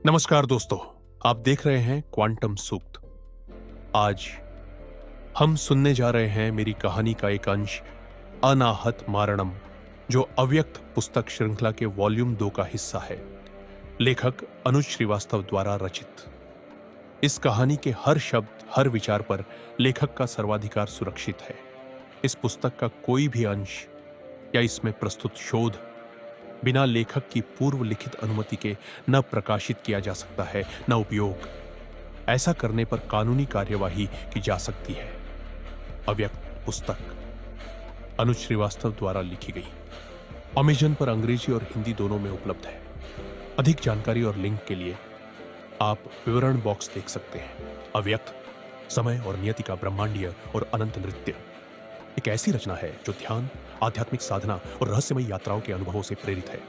नमस्कार दोस्तों, आप देख रहे हैं क्वांटम सूक्त। आज हम सुनने जा रहे हैं मेरी कहानी का एक अंश, अनाहत मारणम, जो अव्यक्त पुस्तक श्रृंखला के वॉल्यूम 2 का हिस्सा है, लेखक अनुज श्रीवास्तव द्वारा रचित। इस कहानी के हर शब्द, हर विचार पर लेखक का सर्वाधिकार सुरक्षित है। इस पुस्तक का कोई भी अंश या इसमें प्रस्तुत शोध बिना लेखक की पूर्व लिखित अनुमति के न प्रकाशित किया जा सकता है, न उपयोग। ऐसा करने पर कानूनी कार्यवाही की जा सकती है। अव्यक्त पुस्तक अनुज श्रीवास्तव द्वारा लिखी गई। अमेजन पर अंग्रेजी और हिंदी दोनों में उपलब्ध है। अधिक जानकारी और लिंक के लिए आप विवरण बॉक्स देख सकते हैं। अव्यक्त, समय और नियति का ब्रह्मांडीय और अनंत नृत्य एक ऐसी रचना है जो ध्यान, आध्यात्मिक साधना और रहस्यमयी यात्राओं के अनुभवों से प्रेरित है।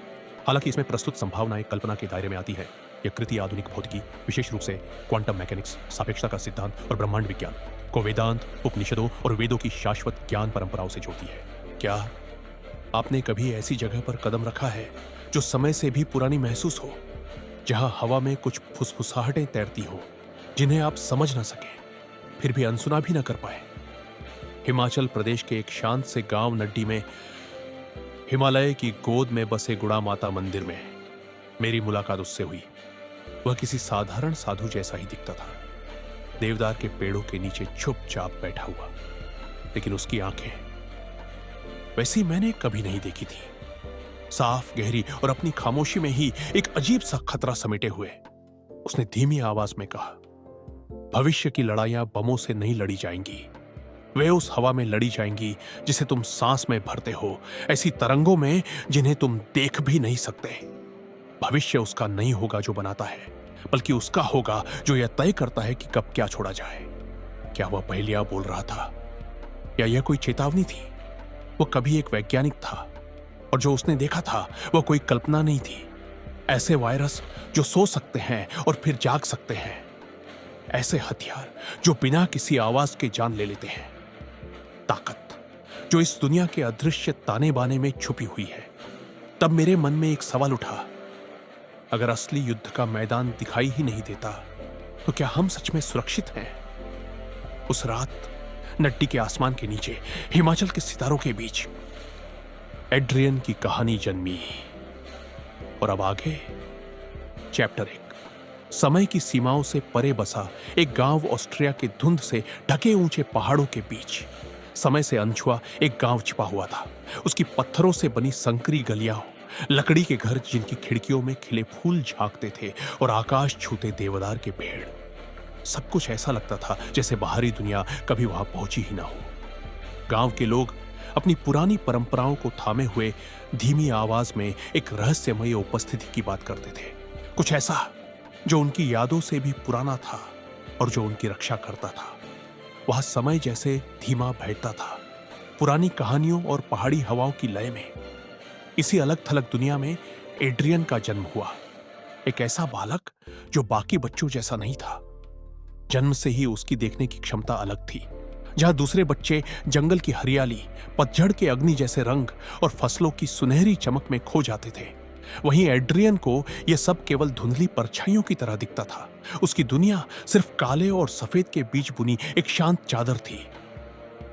हालांकि इसमें प्रस्तुत संभावनाएं कल्पना के दायरे में आती है। यह कृति आधुनिक भौतिकी, विशेष रूप से क्वांटम मैकेनिक्स, सापेक्षता का सिद्धांत और ब्रह्मांड विज्ञान को वेदांत, उपनिषदों और वेदों की शाश्वत ज्ञान परंपराओं से जोड़ती है। क्या आपने कभी ऐसी जगह पर कदम रखा है जो समय से भी पुरानी महसूस हो, जहां हवा में कुछ फुसफुसाहटें तैरती हो जिन्हें आप समझ ना सके, फिर भी अनसुना भी ना कर पाए? हिमाचल प्रदेश के एक शांत से गांव नड्डी में, हिमालय की गोद में बसे गुड़ा माता मंदिर में मेरी मुलाकात उससे हुई। वह किसी साधारण साधु जैसा ही दिखता था, देवदार के पेड़ों के नीचे चुपचाप बैठा हुआ। लेकिन उसकी आंखें वैसी मैंने कभी नहीं देखी थी। साफ, गहरी और अपनी खामोशी में ही एक अजीब सा खतरा समेटे हुए उसने धीमी आवाज में कहा, भविष्य की लड़ाइयां बमों से नहीं लड़ी जाएंगी, वे उस हवा में लड़ी जाएंगी जिसे तुम सांस में भरते हो, ऐसी तरंगों में जिन्हें तुम देख भी नहीं सकते। भविष्य उसका नहीं होगा जो बनाता है, बल्कि उसका होगा जो यह तय करता है कि कब क्या छोड़ा जाए। क्या वह पहेलियां बोल रहा था या यह कोई चेतावनी थी? वो कभी एक वैज्ञानिक था और जो उसने देखा था वह कोई कल्पना नहीं थी। ऐसे वायरस जो सो सकते हैं और फिर जाग सकते हैं, ऐसे हथियार जो बिना किसी आवाज के जान ले लेते हैं, ताकत जो इस दुनिया के अदृश्य ताने बाने में छुपी हुई है। तब मेरे मन में एक सवाल उठा, अगर असली युद्ध का मैदान दिखाई ही नहीं देता तो क्या हम सच में सुरक्षित हैं? उस रात नड्डी के आसमान के नीचे, हिमाचल के सितारों के बीच एड्रियन की कहानी जन्मी। और अब आगे चैप्टर 1। समय की सीमाओं से परे बसा एक गांव ऑस्ट्रिया के धुंध से ढके ऊंचे पहाड़ों के बीच समय से अनछुआ एक गांव छिपा हुआ था। उसकी पत्थरों से बनी संकरी गलियां, लकड़ी के घर जिनकी खिड़कियों में खिले फूल झांकते थे और आकाश छूते देवदार के पेड़, सब कुछ ऐसा लगता था जैसे बाहरी दुनिया कभी वहां पहुंची ही ना हो। गांव के लोग अपनी पुरानी परंपराओं को थामे हुए धीमी आवाज में एक रहस्यमयी उपस्थिति की बात करते थे, कुछ ऐसा जो उनकी यादों से भी पुराना था और जो उनकी रक्षा करता था। वह समय जैसे धीमा बहता था, पुरानी कहानियों और पहाड़ी हवाओं की लय में। इसी अलग थलग दुनिया में एड्रियन का जन्म हुआ, एक ऐसा बालक जो बाकी बच्चों जैसा नहीं था। जन्म से ही उसकी देखने की क्षमता अलग थी। जहां दूसरे बच्चे जंगल की हरियाली, पतझड़ के अग्नि जैसे रंग और फसलों की सुनहरी चमक में खो जाते थे, वहीं एड्रियन को यह सब केवल धुंधली परछाइयों की तरह दिखता था। उसकी दुनिया सिर्फ काले और सफेद के बीच बुनी एक शांत चादर थी।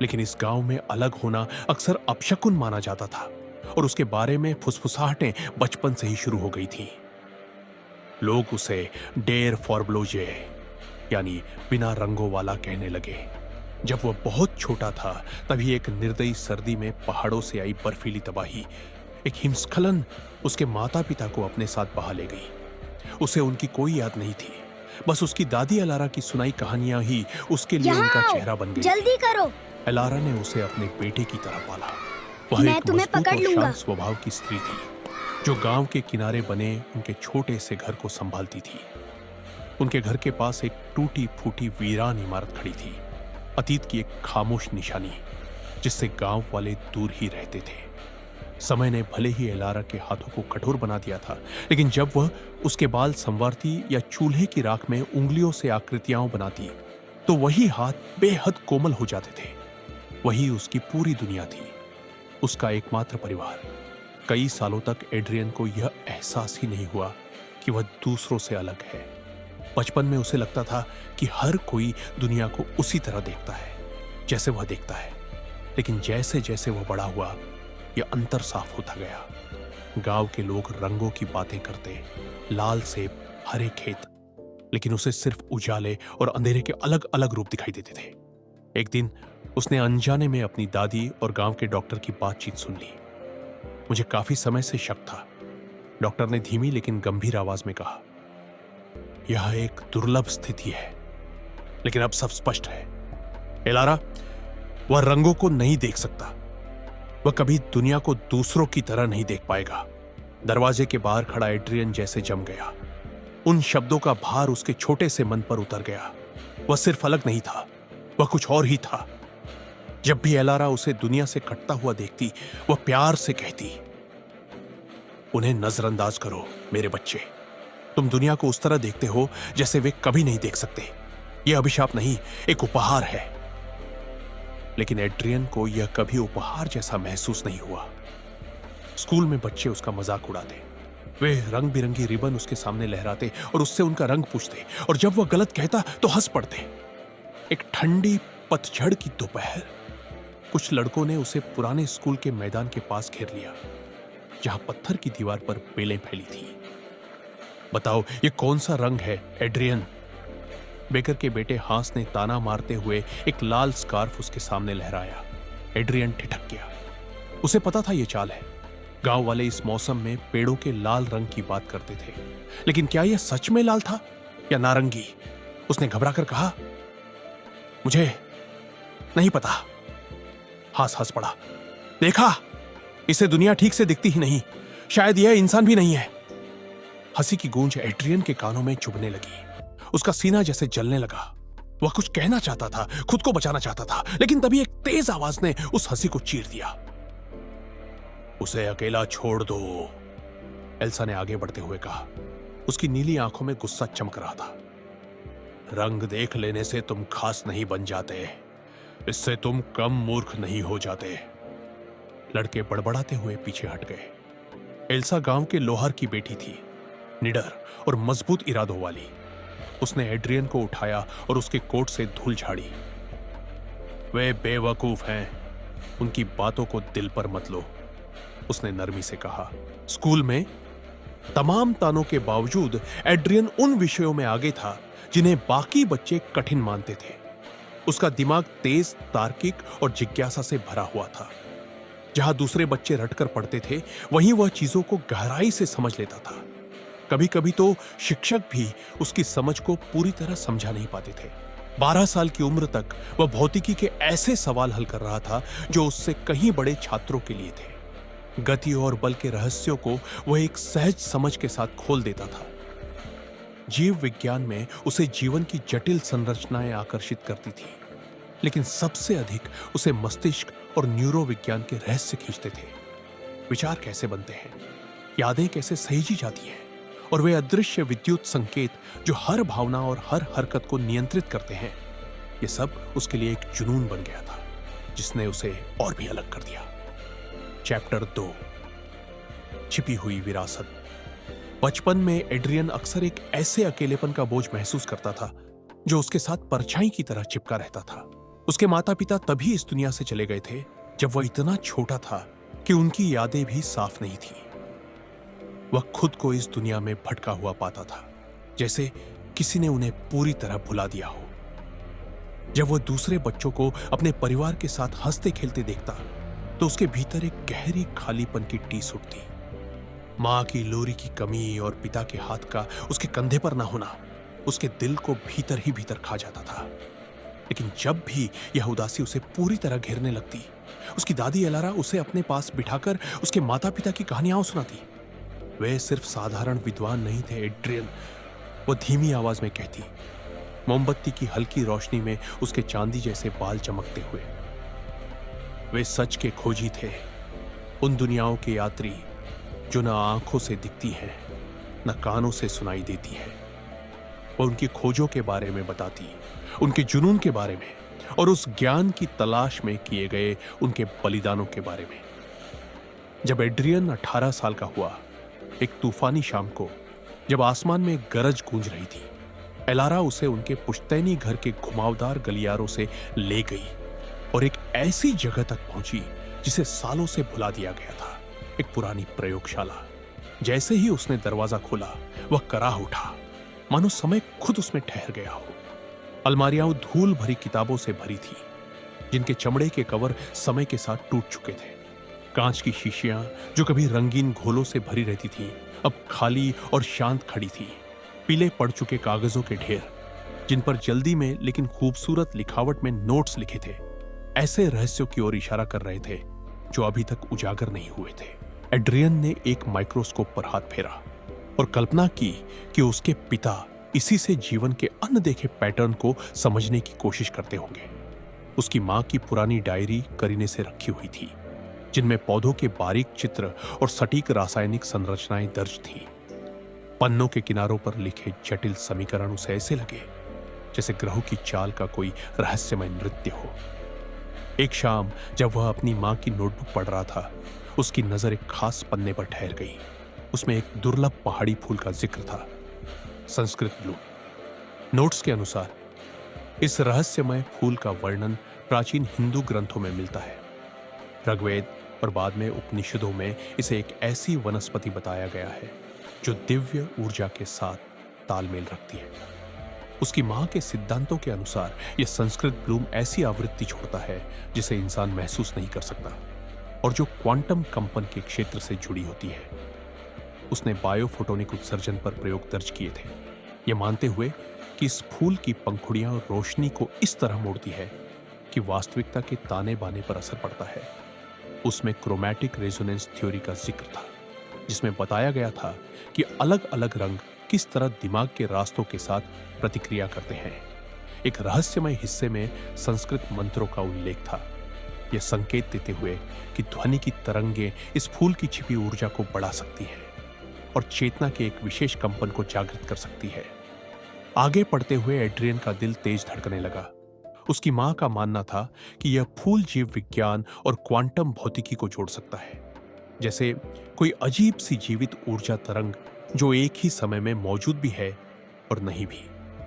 लेकिन इस गांव में अलग होना अक्सर अपशकुन माना जाता था और उसके बारे में फुसफुसाहटें बचपन से ही शुरू हो गई थीं। लोग उसे डेर फॉरब्लोजे यानी बिना रंगों वाला कहने लगे। जब वह बहुत छोटा था तभी एक निर्दयी सर्दी में पहाड़ों से आई बर्फीली तबाही, एक हिमस्खलन उसके माता पिता को अपने साथ बहा ले गई। उसे उनकी कोई याद नहीं थी, बस उसकी दादी एलारा की सुनाई कहानियां ही उसके लिए उनका चेहरा बन गई। जल्दी करो। एलारा ने उसे अपने बेटे की तरह पाला। वह एक मजबूत और शांत स्वभाव की स्त्री थी जो गांव के किनारे बने उनके छोटे से घर को संभालती थी। उनके घर के पास एक टूटी फूटी वीरान इमारत खड़ी थी, अतीत की एक खामोश निशानी जिससे गांव वाले दूर ही रहते थे। समय ने भले ही एलारा के हाथों को कठोर बना दिया था, लेकिन जब वह उसके बाल संवारती या चूल्हे की राख में उंगलियों से आकृतियां बनाती तो वही हाथ बेहद कोमल हो जाते थे। वही उसकी पूरी दुनिया थी, उसका एकमात्र परिवार। कई सालों तक एड्रियन को यह एहसास ही नहीं हुआ कि वह दूसरों से अलग है। बचपन में उसे लगता था कि हर कोई दुनिया को उसी तरह देखता है जैसे वह देखता है, लेकिन जैसे जैसे वह बड़ा हुआ यह अंतर साफ होता गया। गांव के लोग रंगों की बातें करते, लाल सेब, हरे खेत, लेकिन उसे सिर्फ उजाले और अंधेरे के अलग अलग रूप दिखाई देते थे। एक दिन उसने अनजाने में अपनी दादी और गांव के डॉक्टर की बातचीत सुन ली। मुझे काफी समय से शक था, डॉक्टर ने धीमी लेकिन गंभीर आवाज में कहा। यह एक दुर्लभ स्थिति है, लेकिन अब सब स्पष्ट है। एलारा, वह रंगों को नहीं देख सकता। वह कभी दुनिया को दूसरों की तरह नहीं देख पाएगा। दरवाजे के बाहर खड़ा एड्रियन जैसे जम गया। उन शब्दों का भार उसके छोटे से मन पर उतर गया। वह सिर्फ अलग नहीं था, वह कुछ और ही था। जब भी एलारा उसे दुनिया से कटता हुआ देखती, वह प्यार से कहती, उन्हें नजरअंदाज करो मेरे बच्चे। तुम दुनिया को उस तरह देखते हो जैसे वे कभी नहीं देख सकते। यह अभिशाप नहीं, एक उपहार है। लेकिन एड्रियन को यह कभी उपहार जैसा महसूस नहीं हुआ। स्कूल में बच्चे उसका मजाक उड़ाते, वे रंग बिरंगी रिबन उसके सामने लहराते और उससे उनका रंग पूछते, और जब वह गलत कहता तो हंस पड़ते। एक ठंडी पतझड़ की दोपहर कुछ लड़कों ने उसे पुराने स्कूल के मैदान के पास घेर लिया, जहां पत्थर की दीवार पर बेलें फैली थी। बताओ, ये कौन सा रंग है एड्रियन? बेकर के बेटे हांस ने ताना मारते हुए एक लाल स्कार्फ उसके सामने लहराया। एड्रियन ठिठक गया। उसे पता था यह चाल है। गांव वाले इस मौसम में पेड़ों के लाल रंग की बात करते थे, लेकिन क्या यह सच में लाल था या नारंगी? उसने घबराकर कहा, मुझे नहीं पता। हांस हंस पड़ा। देखा, इसे दुनिया ठीक से दिखती ही नहीं। शायद यह इंसान भी नहीं है। हंसी की गूंज एड्रियन के कानों में चुभने लगी। उसका सीना जैसे जलने लगा। वह कुछ कहना चाहता था, खुद को बचाना चाहता था, लेकिन तभी एक तेज आवाज ने उस हंसी को चीर दिया। उसे अकेला छोड़ दो, एल्सा ने आगे बढ़ते हुए कहा। उसकी नीली आंखों में गुस्सा चमक रहा था। रंग देख लेने से तुम खास नहीं बन जाते, इससे तुम कम मूर्ख नहीं हो जाते। लड़के बड़बड़ाते हुए पीछे हट गए। एल्सा गांव के लोहार की बेटी थी, निडर और मजबूत इरादों वाली। उसने एड्रियन को उठाया और उसके कोट से धूल झाड़ी। वे बेवकूफ हैं, उनकी बातों को दिल पर मत लो, उसने नरमी से कहा। स्कूल में तमाम तानों के बावजूद एड्रियन उन विषयों में आगे था जिन्हें बाकी बच्चे कठिन मानते थे। उसका दिमाग तेज, तार्किक और जिज्ञासा से भरा हुआ था। जहां दूसरे बच्चे रटकर पढ़ते थे, वहीं वह चीजों को गहराई से समझ लेता था। कभी कभी तो शिक्षक भी उसकी समझ को पूरी तरह समझा नहीं पाते थे। 12 साल की उम्र तक वह भौतिकी के ऐसे सवाल हल कर रहा था जो उससे कहीं बड़े छात्रों के लिए थे। गति और बल के रहस्यों को वह एक सहज समझ के साथ खोल देता था। जीव विज्ञान में उसे जीवन की जटिल संरचनाएं आकर्षित करती थी, लेकिन सबसे अधिक उसे मस्तिष्क और न्यूरोविज्ञान के रहस्य खींचते थे। विचार कैसे बनते हैं, यादें कैसे सहेजी जाती हैं, और वे अदृश्य विद्युत संकेत जो हर भावना और हर हरकत को नियंत्रित करते हैं, ये सब उसके लिए एक जुनून बन गया था, जिसने उसे और भी अलग कर दिया। चैप्टर 2, छिपी हुई विरासत। बचपन में एड्रियन अक्सर एक ऐसे अकेलेपन का बोझ महसूस करता था जो उसके साथ परछाई की तरह चिपका रहता था। उसके माता पिता तभी इस दुनिया से चले गए थे जब वह इतना छोटा था कि उनकी यादें भी साफ नहीं थी। वह खुद को इस दुनिया में भटका हुआ पाता था, जैसे किसी ने उन्हें पूरी तरह भुला दिया हो। जब वह दूसरे बच्चों को अपने परिवार के साथ हंसते खेलते देखता तो उसके भीतर एक गहरी खालीपन की टीस उठती। मां की लोरी की कमी और पिता के हाथ का उसके कंधे पर ना होना उसके दिल को भीतर ही भीतर खा जाता था। लेकिन जब भी यह उदासी उसे पूरी तरह घेरने लगती, उसकी दादी एलारा उसे अपने पास बिठाकर उसके माता पिता की कहानियां सुनाती। वे सिर्फ साधारण विद्वान नहीं थे एड्रियन, वो धीमी आवाज में कहती, मोमबत्ती की हल्की रोशनी में उसके चांदी जैसे बाल चमकते हुए। वे सच के खोजी थे, उन दुनियाओं के यात्री जो न आंखों से दिखती हैं, न कानों से सुनाई देती हैं। वो उनकी खोजों के बारे में बताती, उनके जुनून के बारे में और उस ज्ञान की तलाश में किए गए उनके बलिदानों के बारे में। जब एड्रियन 18 साल का हुआ, एक तूफानी शाम को जब आसमान में गरज गूंज रही थी, एलारा उसे उनके पुश्तैनी घर के घुमावदार गलियारों से ले गई और एक ऐसी जगह तक पहुंची जिसे सालों से भुला दिया गया था, एक पुरानी प्रयोगशाला। जैसे ही उसने दरवाजा खोला, वह कराह उठा, मानो समय खुद उसमें ठहर गया हो। अलमारियां धूल भरी किताबों से भरी थी, जिनके चमड़े के कवर समय के साथ टूट चुके थे। कांच की शीशियां जो कभी रंगीन घोलों से भरी रहती थीं, अब खाली और शांत खड़ी थी। पीले पड़ चुके कागजों के ढेर, जिन पर जल्दी में लेकिन खूबसूरत लिखावट में नोट्स लिखे थे, ऐसे रहस्यों की ओर इशारा कर रहे थे जो अभी तक उजागर नहीं हुए थे। एड्रियन ने एक माइक्रोस्कोप पर हाथ फेरा और कल्पना की कि उसके पिता इसी से जीवन के अनदेखे पैटर्न को समझने की कोशिश करते होंगे। उसकी मां की पुरानी डायरी करीने से रखी हुई थी, जिनमें पौधों के बारीक चित्र और सटीक रासायनिक संरचनाएं दर्ज थी। पन्नों के किनारों पर लिखे जटिल समीकरण उसे ऐसे लगे जैसे ग्रहों की चाल का कोई रहस्यमय नृत्य हो। एक शाम जब वह अपनी मां की नोटबुक पढ़ रहा था, उसकी नजर एक खास पन्ने पर ठहर गई। उसमें एक दुर्लभ पहाड़ी फूल का जिक्र था, संस्कृत ब्लूम। नोट्स के अनुसार इस रहस्यमय फूल का वर्णन प्राचीन हिंदू ग्रंथों में मिलता है। ऋग्वेद और बाद में उपनिषदों में इसे एक ऐसी वनस्पति बताया गया है जो दिव्य ऊर्जा के साथ तालमेल रखती है। उसकी मां के सिद्धांतों के अनुसार यह संस्कृत ब्लूम ऐसी आवृत्ति छोड़ता है जिसे इंसान महसूस नहीं कर सकता और जो क्वांटम कंपन के क्षेत्र से जुड़ी होती है। उसने बायोफोटोनिक उत्सर्जन पर प्रयोग दर्ज किए थे, यह मानते हुए कि इस फूल की पंखुड़ियां रोशनी को इस तरह मोड़ती है कि वास्तविकता के ताने बाने पर असर पड़ता है। उसमें क्रोमैटिक रेजोनेंस थ्योरी का जिक्र था, जिसमें बताया गया था कि अलग अलग रंग किस तरह दिमाग के रास्तों के साथ प्रतिक्रिया करते हैं। एक रहस्यमय हिस्से में संस्कृत मंत्रों का उल्लेख था, यह संकेत देते हुए कि ध्वनि की तरंगें इस फूल की छिपी ऊर्जा को बढ़ा सकती है और चेतना के एक विशेष कंपन को जागृत कर सकती है। आगे पढ़ते हुए एड्रियन का दिल तेज धड़कने लगा। उसकी मां का मानना था कि यह फूल जीव विज्ञान और क्वांटम भौतिकी को जोड़ सकता है, जैसे कोई अजीब सी जीवित ऊर्जा तरंग जो एक ही समय में मौजूद भी है और नहीं भी।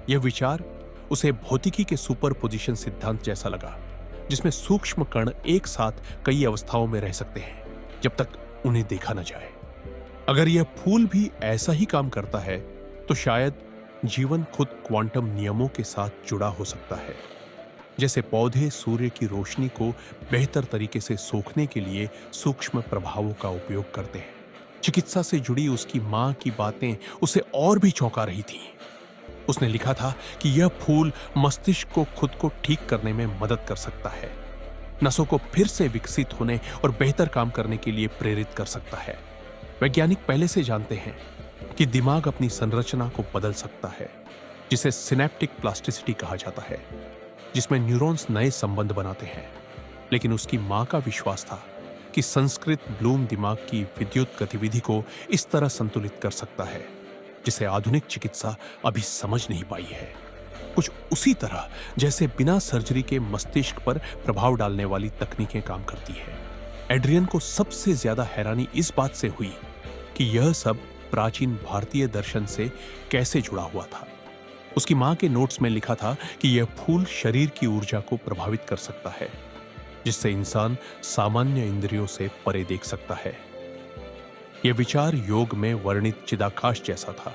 यह विचार उसे भौतिकी के सुपरपोजिशन सिद्धांत जैसा लगा, जिसमें सूक्ष्म कण एक साथ कई अवस्थाओं में रह सकते हैं जब तक उन्हें देखा न जाए। अगर यह फूल भी ऐसा ही काम करता है तो शायद जीवन खुद क्वांटम नियमों के साथ जुड़ा हो सकता है। जैसे पौधे सूर्य की रोशनी को बेहतर तरीके से सोखने के लिए सूक्ष्म प्रभावों का उपयोग करते हैं। चिकित्सा से जुड़ी उसकी मां की बातें उसे और भी चौंका रही थीं। उसने लिखा था कि यह फूल मस्तिष्क को खुद को ठीक करने में मदद कर सकता है, नसों को फिर से विकसित होने और बेहतर काम करने के लिए प्रेरित कर सकता है। वैज्ञानिक पहले से जानते हैं कि दिमाग अपनी संरचना को बदल सकता है, जिसे सिनेप्टिक प्लास्टिसिटी कहा जाता है, जिसमें न्यूरॉन्स नए संबंध बनाते हैं। लेकिन उसकी मां का विश्वास था कि संस्कृत ब्लूम दिमाग की विद्युत गतिविधि को इस तरह संतुलित कर सकता है जिसे आधुनिक चिकित्सा अभी समझ नहीं पाई है। कुछ उसी तरह जैसे बिना सर्जरी के मस्तिष्क पर प्रभाव डालने वाली तकनीकें काम करती है। एड्रियन को सबसे ज्यादा हैरानी इस बात से हुई कि यह सब प्राचीन भारतीय दर्शन से कैसे जुड़ा हुआ था। उसकी मां के नोट्स में लिखा था कि यह फूल शरीर की ऊर्जा को प्रभावित कर सकता है, जिससे इंसान सामान्य इंद्रियों से परे देख सकता है। यह विचार योग में वर्णित चिदाकाश जैसा था,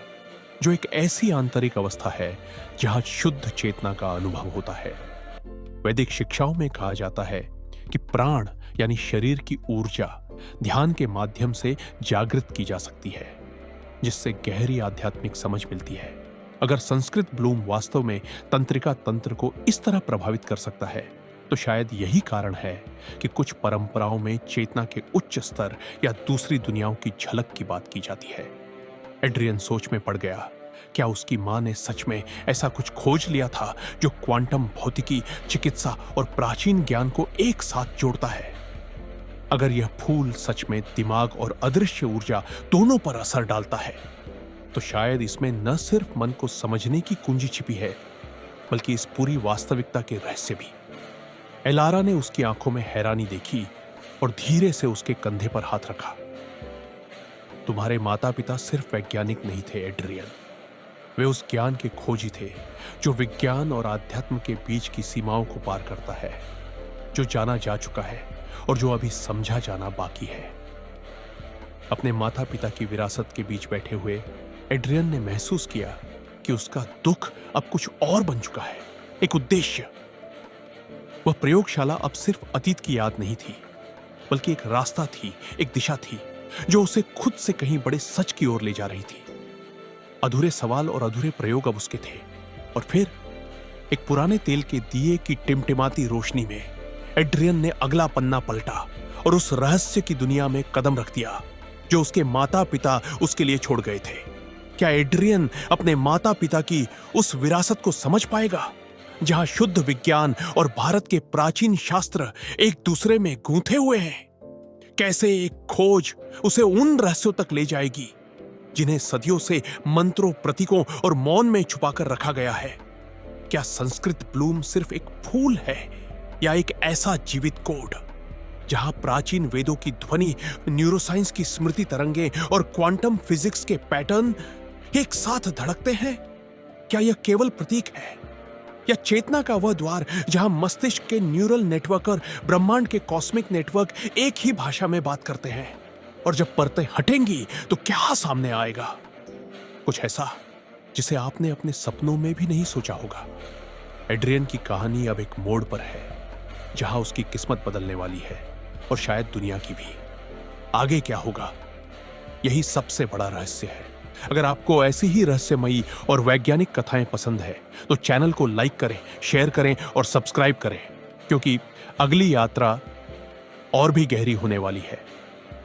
जो एक ऐसी आंतरिक अवस्था है जहां शुद्ध चेतना का अनुभव होता है। वैदिक शिक्षाओं में कहा जाता है कि प्राण यानी शरीर की ऊर्जा ध्यान के माध्यम से जागृत की जा सकती है, जिससे गहरी आध्यात्मिक समझ मिलती है। अगर संस्कृत ब्लूम वास्तव में तंत्रिका तंत्र को इस तरह प्रभावित कर सकता है, तो शायद यही कारण है कि कुछ परंपराओं में चेतना के उच्च स्तर या दूसरी दुनियाओं की झलक की बात की जाती है। एड्रियन सोच में पड़ गया, क्या उसकी मां ने सच में ऐसा कुछ खोज लिया था जो क्वांटम भौतिकी, चिकित्सा और प्राचीन ज्ञान को एक साथ जोड़ता है? अगर यह फूल सच में दिमाग और अदृश्य ऊर्जा दोनों पर असर डालता है, तो शायद इसमें न सिर्फ मन को समझने की कुंजी छिपी है, बल्कि इस पूरी वास्तविकता के रहस्य भी। एलारा ने उसकी आंखों में हैरानी देखी और धीरे से उसके कंधे पर हाथ रखा। तुम्हारे माता पिता सिर्फ वैज्ञानिक नहीं थे एड्रियन, वे उस ज्ञान के खोजी थे जो विज्ञान और आध्यात्म के बीच की सीमाओं को पार करता है, जो जाना जा चुका है और जो अभी समझा जाना बाकी है। अपने माता पिता की विरासत के बीच बैठे हुए एड्रियन ने महसूस किया कि उसका दुख अब कुछ और बन चुका है, एक उद्देश्य। वह प्रयोगशाला अब सिर्फ अतीत की याद नहीं थी, बल्कि एक रास्ता थी, एक दिशा थी जो उसे खुद से कहीं बड़े सच की ओर ले जा रही थी। अधूरे सवाल और अधूरे प्रयोग अब उसके थे। और फिर एक पुराने तेल के दिए की टिमटिमाती रोशनी में एड्रियन ने अगला पन्ना पलटा और उस रहस्य की दुनिया में कदम रख दिया जो उसके माता पिता उसके लिए छोड़ गए थे। क्या एड्रियन अपने माता पिता की उस विरासत को समझ पाएगा जहां शुद्ध विज्ञान और भारत के प्राचीन शास्त्र एक दूसरे में गूंथे हुए हैं? कैसे एक खोज उसे उन रहस्यों तक ले जाएगी जिन्हें सदियों से मंत्रों, प्रतीकों और मौन में छुपाकर रखा गया है? क्या संस्कृत ब्लूम सिर्फ एक फूल है या एक ऐसा जीवित कोड जहां प्राचीन वेदों की ध्वनि, न्यूरोसाइंस की स्मृति तरंगे और क्वांटम फिजिक्स के पैटर्न एक साथ धड़कते हैं? क्या यह केवल प्रतीक है या चेतना का वह द्वार जहां मस्तिष्क के न्यूरल नेटवर्क और ब्रह्मांड के कॉस्मिक नेटवर्क एक ही भाषा में बात करते हैं? और जब परतें हटेंगी तो क्या सामने आएगा? कुछ ऐसा जिसे आपने अपने सपनों में भी नहीं सोचा होगा। एड्रियन की कहानी अब एक मोड़ पर है जहां उसकी किस्मत बदलने वाली है और शायद दुनिया की भी। आगे क्या होगा, यही सबसे बड़ा रहस्य है। अगर आपको ऐसी ही रहस्यमयी और वैज्ञानिक कथाएं पसंद है तो चैनल को लाइक करें, शेयर करें और सब्सक्राइब करें, क्योंकि अगली यात्रा और भी गहरी होने वाली है।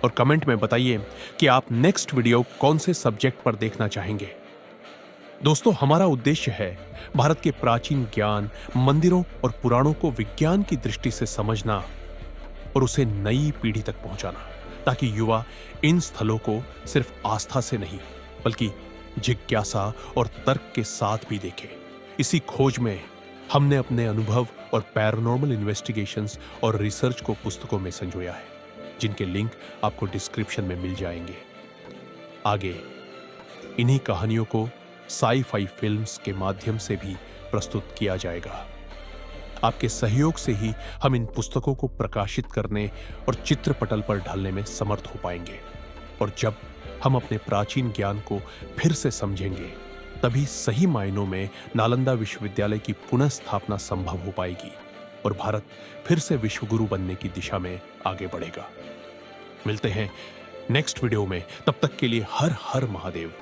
और कमेंट में बताइए कि आप नेक्स्ट वीडियो कौन से सब्जेक्ट पर देखना चाहेंगे। दोस्तों, हमारा उद्देश्य है भारत के प्राचीन ज्ञान, मंदिरों और पुराणों को विज्ञान की दृष्टि से समझना और उसे नई पीढ़ी तक पहुंचाना, ताकि युवा इन स्थलों को सिर्फ आस्था से नहीं बल्कि जिज्ञासा और तर्क के साथ भी देखे। इसी खोज में हमने अपने अनुभव और पैरानॉर्मल इन्वेस्टिगेशंस और रिसर्च को पुस्तकों में संजोया है, जिनके लिंक आपको डिस्क्रिप्शन में मिल जाएंगे। आगे इन्हीं कहानियों को साई-फाई फिल्म्स के माध्यम से भी प्रस्तुत किया जाएगा। आपके सहयोग से ही हम इन पुस्तकों को प्रकाशित करने और चित्रपटल पर ढालने में समर्थ हो पाएंगे। और जब हम अपने प्राचीन ज्ञान को फिर से समझेंगे, तभी सही मायनों में नालंदा विश्वविद्यालय की पुनः स्थापना संभव हो पाएगी और भारत फिर से विश्वगुरु बनने की दिशा में आगे बढ़ेगा। मिलते हैं नेक्स्ट वीडियो में, तब तक के लिए हर हर महादेव।